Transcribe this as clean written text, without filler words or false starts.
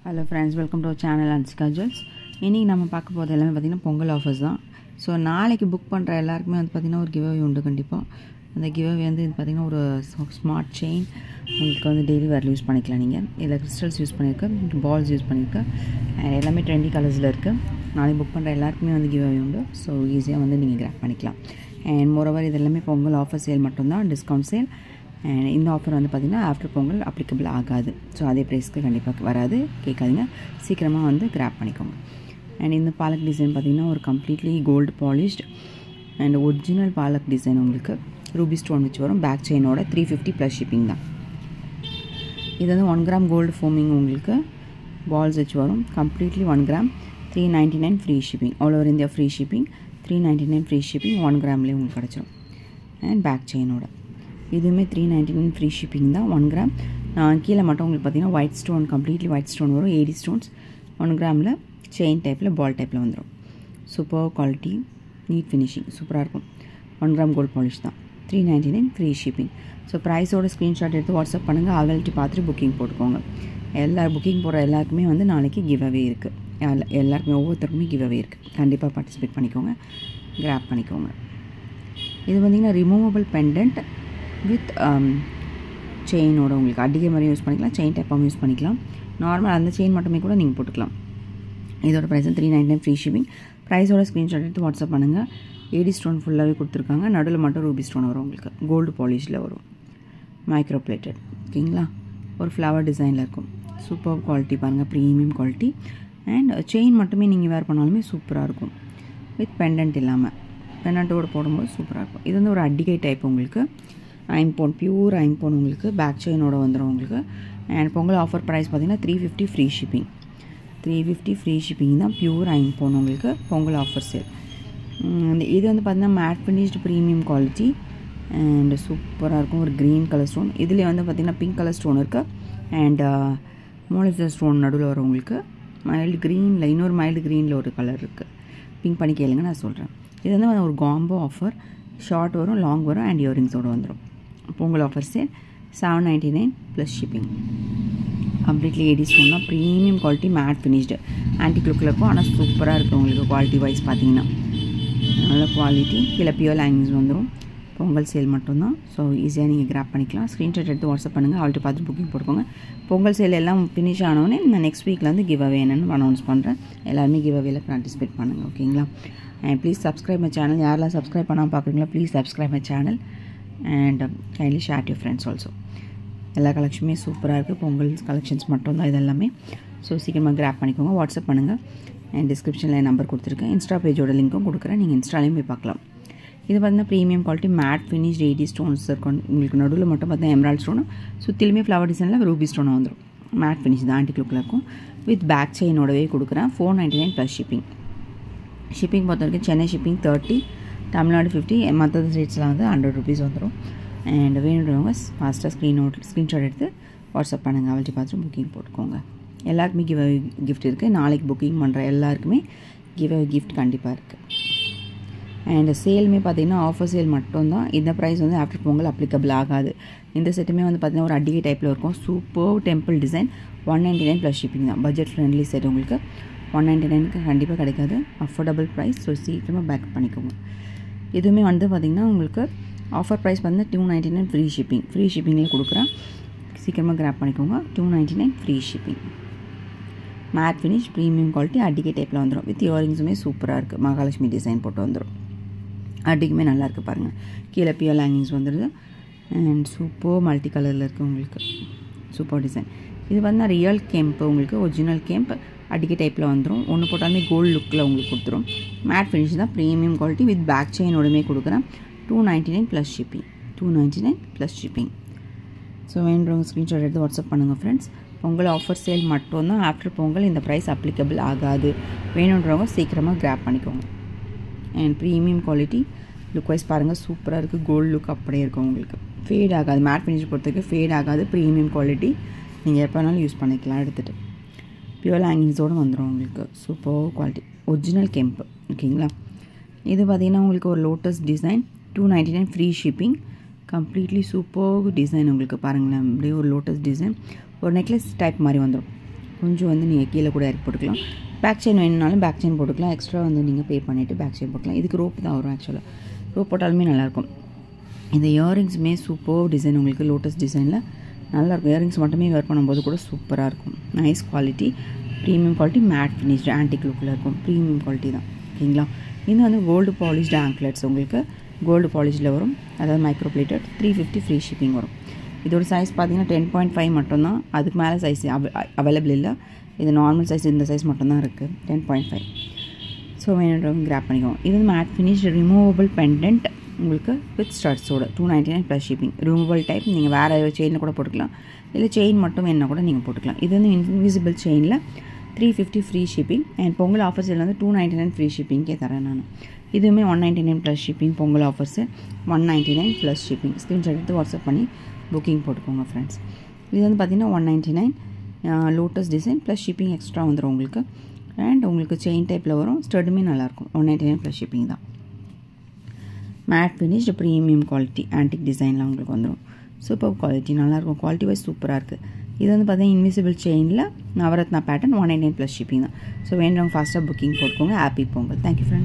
Hello friends, welcome to our channel Ansika Jewels. இன்னைக்கு நம்ம பார்க்க போறது எல்லாமே பாத்தீங்கன்னா பொங்கல் ஆஃபர்ஸ் தான். சோ நாளைக்கு புக் பண்ற எல்லாருக்குமே வந்து பாத்தீங்கன்னா ஒரு giveaway உண்டு கண்டிப்பா. அந்த giveaway வந்து பாத்தீங்கன்னா ஒரு ஸ்மார்ட் செயின் உங்களுக்கு வந்து டெய்லி வேர் யூஸ் பண்ணிக்கலாம் நீங்க. இல்ல கிறிஸ்டல்ஸ் யூஸ் பண்ணிருக்க, பால்ஸ் யூஸ் பண்ணிருக்க. எல்லாமே ட்ரெண்டி கலர்ஸ்ல இருக்கு. நாளைக்கு புக் பண்ற எல்லாருக்குமே வந்து giveaway உண்டு. சோ ஈஸியா வந்து நீங்க கிராப் பண்ணிக்கலாம். And moreover இது எல்லாமே பொங்கல் ஆஃபர் சேல் மட்டும் தான், டிஸ்கவுண்ட் சேல். And இந்த ஆஃபர் வந்து பாத்தீங்கன்னா ஆஃப்டர் பொங்கல் அப்ளிகபிள் ஆகாது. ஸோ அதே ப்ரைஸ்க்கு கண்டிப்பாக வராது, கேட்காதீங்க, சீக்கிரமாக வந்து கிராப் பண்ணிக்கோங்க. அண்ட் இந்த பாலக் டிசைன் பார்த்தீங்கன்னா ஒரு completely gold polished and original palak design உங்களுக்கு ரூபி ஸ்டோன் வச்சு வரும். பேக் செயினோட 350 ப்ளஸ் ஷிப்பிங் தான். இது வந்து 1 கிராம் கோல்டு ஃபோமிங் உங்களுக்கு பால்ஸ் வச்சு வரும். Completely 1 gram 399 free shipping, all over India free shipping. 399 free shipping 1 கிராம்லேயே உங்களுக்கு கிடச்சிரும். அண்ட் பேக் செயினோட இதுவுமே 399 ஃப்ரீ ஷிப்பிங் தான். 1 கிராம் கீழே மட்டும் உங்களுக்கு பார்த்தீங்கன்னா white stone, completely white stone வரும். 80 ஸ்டோன்ஸ் 1 கிராமில் செயின் டைப்பில் பால் டைப்பில் வந்துடும். சூப்பர் குவாலிட்டி, நீட் ஃபினிஷிங் சூப்பராக இருக்கும். 1 கிராம் கோல்ட் பாலிஷ் தான். 399 ஃப்ரீ ஷிப்பிங். ஸோ ப்ரைஸோட ஸ்க்ரீன்ஷாட் எடுத்து வாட்ஸ்அப் பண்ணுங்கள். அவைலிட்டி பார்த்துட்டு புக்கிங் போட்டுக்கோங்க. புக்கிங் போடுற எல்லாருக்குமே வந்து நாளைக்கு கிவ்அவே இருக்குது. எல்லாருக்குமே ஒவ்வொருத்தருக்குமே கிவ்அவே இருக்குது. கண்டிப்பாக பார்ட்டிசிபேட் பண்ணிக்கோங்க, கிராப் பண்ணிக்கோங்க. இது பார்த்திங்கன்னா ரிமூவபிள் பெண்டன்ட் வித் செயினோட உங்களுக்கு அடிக்கை மாதிரி யூஸ் பண்ணிக்கலாம், செயின் டைப்பாகவும் யூஸ் பண்ணிக்கலாம். நார்மல் அந்த செயின் மட்டுமே கூட நீங்கள் போட்டுக்கலாம். இதோட ப்ரைஸ் 399 ஃப்ரீ ஷிப்பிங். ப்ரைஸோட ஸ்க்ரீன்ஷாட் எடுத்து வாட்ஸ்அப் பண்ணுங்கள். 80 ஸ்டோன் ஃபுல்லாகவே கொடுத்துருக்காங்க. நடுவில் மட்டும் ரூபி ஸ்டோன் வரும் உங்களுக்கு, கோல்டு பாலிஷில் வரும், மைக்ரோ பிளேட்டட். ஓகேங்களா, ஒரு ஃப்ளவர் டிசைனில் இருக்கும். சூப்பர் குவாலிட்டி பாருங்கள், ப்ரீமியம் குவாலிட்டி. அண்ட் செயின் மட்டுமே நீங்கள் வேர் பண்ணாலுமே சூப்பராக இருக்கும், வித் பெண்டன்ட் இல்லாமல். பெண்டன்ட்டோடு போடும்போது சூப்பராக இருக்கும். இது வந்து ஒரு அடிக்கை டைப் உங்களுக்கு, ஐம்போன், பியூர் ஐம்போன் உங்களுக்கு பேக் செயினோட வந்துடும் உங்களுக்கு. அண்ட் பொங்கல் ஆஃபர் ப்ரைஸ் பார்த்தீங்கன்னா 350 ஃப்ரீ ஷிப்பிங். 350 ஃப்ரீ ஷிப்பிங் தான், பியூர் ஐம்போன் உங்களுக்கு பொங்கல் ஆஃபர் சேல். இது வந்து பார்த்தீங்கன்னா matte finished premium quality and சூப்பராக இருக்கும். ஒரு க்ரீன் கலர் ஸ்டோன், இதுலேயே வந்து பார்த்திங்கன்னா பிங்க் கலர் ஸ்டோன் இருக்குது. அண்ட் மோனலிசா ஸ்டோன் நடுவில் வரும் உங்களுக்கு. மைல்டு க்ரீனில் இன்னொரு மைல்டு க்ரீனில் ஒரு கலர் இருக்குது. பிங்க் பண்ணி கேளுங்க, நான் சொல்கிறேன். இது வந்து ஒரு காம்போ ஆஃபர். ஷார்ட் வரும், லாங் வரும், அண்ட் இயரிங்ஸோடு வந்துடும். Pongal offer sale 799 plus shipping. Completely 80 ஸ்டோன்னா premium quality, matte finished, antique லுக்கில் இருக்கும். ஆனால் சூப்பராக இருக்கும் உங்களுக்கு குவாலிட்டி வைஸ் பார்த்தீங்கன்னா. நல்ல குவாலிட்டி. கீழே பியூர் லைனிங்ஸ் வந்துடும். பொங்கல் சேல் மட்டும்தான். ஸோ ஈஸியாக நீங்கள் கிராப் பண்ணிக்கலாம். ஸ்க்ரீன்ஷாட் எடுத்து வாட்ஸ்அப் பண்ணுங்கள். அவள்கிட்ட பார்த்து புக்கிங் போட்டுக்கோங்க. பொங்கல் சேல் எல்லாம் ஃபினிஷ் ஆனோடனே நான் நெக்ஸ்ட் வீக்கில் வந்து கிவ்அவே என்னென்னு அனௌன்ஸ் பண்ணுறேன். எல்லாருமே கிவ்அவேல பார்ட்டிசிபேட் பண்ணுங்கள். ஓகேங்களா, and please subscribe my channel. யாரெல்லாம் சப்ஸ்கிரைப் பண்ணாமல் பார்க்குறீங்களா, please subscribe my channel and kindly share to friends also. எல்லா கலெக்ஷனுமே சூப்பராக இருக்குது. பொங்கல் கலெக்ஷன்ஸ் மட்டும் தான் இதெல்லாமே. ஸோ சீக்கிரமாக கிராப் பண்ணிக்கோங்க. வாட்ஸ்அப் பண்ணுங்கள். அண்ட் டிஸ்கிரிப்ஷனில் என் நம்பர் கொடுத்துருக்கேன். இன்ஸ்டா பேஜோட லிங்க்கும் கொடுக்குறேன், நீங்கள் இன்ஸ்டாலையும் போய் பார்க்கலாம். இது பார்த்தீங்கன்னா premium quality, matte finish, 80 stones இருக்கும் உங்களுக்கு. நடுவில் மட்டும் பார்த்தீங்கன்னா எம்ராய்ட் ஸ்டோனு, சுற்றிலுமே ஃப்ளவர் டிசைனில் ரூபி ஸ்டோனாக வந்துடும். மேட் ஃபினிஷ் தான், ஆன்டிக் லுக்கில் இருக்கும். வித் பேக் செயினோடவே கொடுக்குறேன். 499 ப்ளஸ் ஷிப்பிங். ஷிப்பிங் பொறுத்த வரைக்கும் சென்னை ஷிப்பிங் 30, தமிழ்நாடு 50, மற்ற ஸ்டேட்ஸில் வந்து 100 ருபீஸ் வந்துடும். அண்ட் வேணுன்றவங்க ஃபாஸ்ட்டாக ஸ்க்ரீன்ஷாட் எடுத்து வாட்ஸ்அப் பண்ணுங்கள். அவள்கிட்ட பார்த்துட்டு புக்கிங் போட்டுக்கோங்க. எல்லாருக்குமே கிஃப்ட் இருக்குது. நாளைக்கு புக்கிங் பண்ணுற எல்லாருக்குமே கிஃப்ட் கண்டிப்பாக இருக்குது. அண்ட் சேலுமே பார்த்திங்கன்னா ஆஃபர் சேல் மட்டும்தான். இந்த ப்ரைஸ் வந்து ஆஃப்டர் பொங்கல் அப்ளிகபிள் ஆகாது. இந்த செட்டுமே வந்து பார்த்திங்கன்னா ஒரு அடிக்கை டைப்பில் இருக்கும். Super temple design. 199 plus shipping தான். பட்ஜெட் ஃப்ரெண்ட்லி செட் உங்களுக்கு. 199க்கு கண்டிப்பாக கிடைக்காது, அஃபோர்டபுள் ப்ரைஸ். ஸோ சீக்கிரமாக பேக் பண்ணிக்கோங்க. இதுவுமே வந்து பார்த்திங்கன்னா உங்களுக்கு ஆஃபர் ப்ரைஸ் வந்து 299 ஃப்ரீ ஷிப்பிங். ஃப்ரீ ஷிப்பிங்கில் கொடுக்குறேன், சீக்கிரமாக கிராப் பண்ணிக்கோங்க. 299 free shipping. Matte finish, premium quality, அடிக்கை டைப்பில் வந்துடும். வித் இயரிங்ஸுமே சூப்பராக இருக்குது. மகாலட்சுமி டிசைன் போட்டு வந்துடும். அடிக்குமே நல்லாயிருக்கு பாருங்கள். கீழே பியர் லைனிங்ஸ் வந்துடுது. அண்ட் சூப்பர் மல்டி கலரில் இருக்குது உங்களுக்கு. Super design. இது வந்து ரியல் கேம்ப் உங்களுக்கு, ஒரிஜினல் கேம்ப் அடிக்கை டைப்பில் வந்துடும். ஒன்று போட்டாலுமே கோல்டு லுக்கில் உங்களுக்கு கொடுத்துரும். மேட் ஃபினிஷ் தான், ப்ரீமியம் குவாலிட்டி. வித் பேக் செயினோடமே கொடுக்குறேன். 299 plus shipping. 299 plus shipping. So வேணுறவங்க ஸ்க்ரீன்ஷாட் எடுத்து வாட்ஸ்அப் பண்ணுங்கள் ஃப்ரெண்ட்ஸ். பொங்கல் ஆஃபர் சேல் மட்டும்தான். ஆஃப்டர் பொங்கல் இந்த ப்ரைஸ் அப்ளிகபிள் ஆகாது. வேணுன்றவங்க சீக்கிரமாக கிராப் பண்ணிக்கோங்க. And premium quality, look wise பாருங்கள் சூப்பராக இருக்குது. கோல்டு லுக் அப்படியே இருக்கும் உங்களுக்கு, ஃபேட் ஆகாது. மேட் ஃபினிஷ் பொறுத்தவரைக்கும் ஃபேட் ஆகாது. ப்ரீமியம் குவாலிட்டி, நீங்கள் எப்போ வேணாலும் யூஸ் பண்ணிக்கலாம் எடுத்துகிட்டு. பியூர் ஹேங்கிங்ஸோடு வந்துடும் உங்களுக்கு. சூப்பர் குவாலிட்டி, ஒரிஜினல் கெம்பு. ஓகேங்களா, இது பார்த்திங்கன்னா உங்களுக்கு ஒரு lotus design. 299 free shipping. Completely super design உங்களுக்கு பாருங்களேன். அப்படியே ஒரு லோட்டஸ் டிசைன், ஒரு நெக்லஸ் டைப் மாதிரி வந்துடும். கொஞ்சம் வந்து நீங்கள் கீழே கூட இறக்கி போட்டுக்கலாம். பேக் செயின் வேணுனாலும் பேக் செயின் போட்டுக்கலாம். எக்ஸ்ட்ரா வந்து நீங்கள் பே பண்ணிவிட்டு பேக் செயின் போட்டுக்கலாம். இதுக்கு ரோப் தான் வரும். ஆக்சுவலாக ரோப் போட்டாலுமே நல்லாயிருக்கும். இந்த இயரிங்ஸுமே சூப்பர் டிசைன், உங்களுக்கு லோட்டஸ் டிசைனில் நல்லாயிருக்கும். இயரிங்ஸ் மட்டுமே வேர் பண்ணும்போது கூட சூப்பராக இருக்கும். Nice quality, premium quality, matte finished antique லுக்கில் இருக்கும். ப்ரீமியம் குவாலிட்டி தான். ஓகேங்களா. இது வந்து கோல்டு பாலிஷ்டு ஆங்க்லெட்ஸ், உங்களுக்கு கோல்டு பாலிஷில் வரும். அதாவது மைக்ரோ பிளேட்டட். 350 ஃப்ரீ ஷிப்பிங் வரும். இதோட சைஸ் பார்த்தீங்கன்னா 10.5 மட்டும்தான். அதுக்கு மேலே சைஸ் அவைலபிள் இல்லை. இது நார்மல் சைஸ், இந்த சைஸ் மட்டும்தான் இருக்குது, 10.5. ஸோ வேணுன்றவங்க கிராப் பண்ணிக்கோங்க. இது வந்து மேட் ஃபினிஷ் ரிமூவபிள் பெண்டன்ட், உங்களுக்கு வித் ஸ்டட்ஸோட 299 ப்ளஸ் ஷிப்பிங். ரிமூவபிள் டைப், நீங்கள் வேறு செயினில் கூட போட்டுக்கலாம், இல்லை செயின் மட்டும் வேணுன்னா கூட நீங்கள் போட்டுக்கலாம். இது வந்து இன்விசிபிள் செயினில் 350 ஃப்ரீ ஷிப்பிங். அண்ட் பொங்கல் ஆஃபர்ஸில் வந்து 299 ஃப்ரீ ஷிப்பிங்கே தரேன் நான். இதுவுமே 199 plus shipping. Pongal offers 199 plus shipping. Screenshot எடுத்து வாட்ஸ்அப் பண்ணி புக்கிங் போட்டுக்கோங்க ஃப்ரெண்ட்ஸ். இது வந்து பார்த்திங்கன்னா 199 lotus design plus shipping extra வந்துடும் உங்களுக்கு. அண்ட் உங்களுக்கு செயின் டைப்பில் வரும். ஸ்டடுமே நல்லாயிருக்கும். 199 ப்ளஸ் ஷிப்பிங் தான். Matte finished premium quality antique டிசைனில் உங்களுக்கு வந்துடும். சூப்பர் குவாலிட்டி, நல்லாயிருக்கும். குவாலிட்டி வைஸ் சூப்பராக இருக்குது. இது வந்து பார்த்தீங்கன்னா இன்விசிபிள் செயினில் நவரத்னா பேட்டர்ன் 199 ப்ளஸ் ஷிப்பிங் தான். ஸோ வேண்டவங்க ஃபாஸ்ட்டாக புக்கிங் போட்டுக்கோங்க. ஹாப்பி பொங்கல். Thank you friends.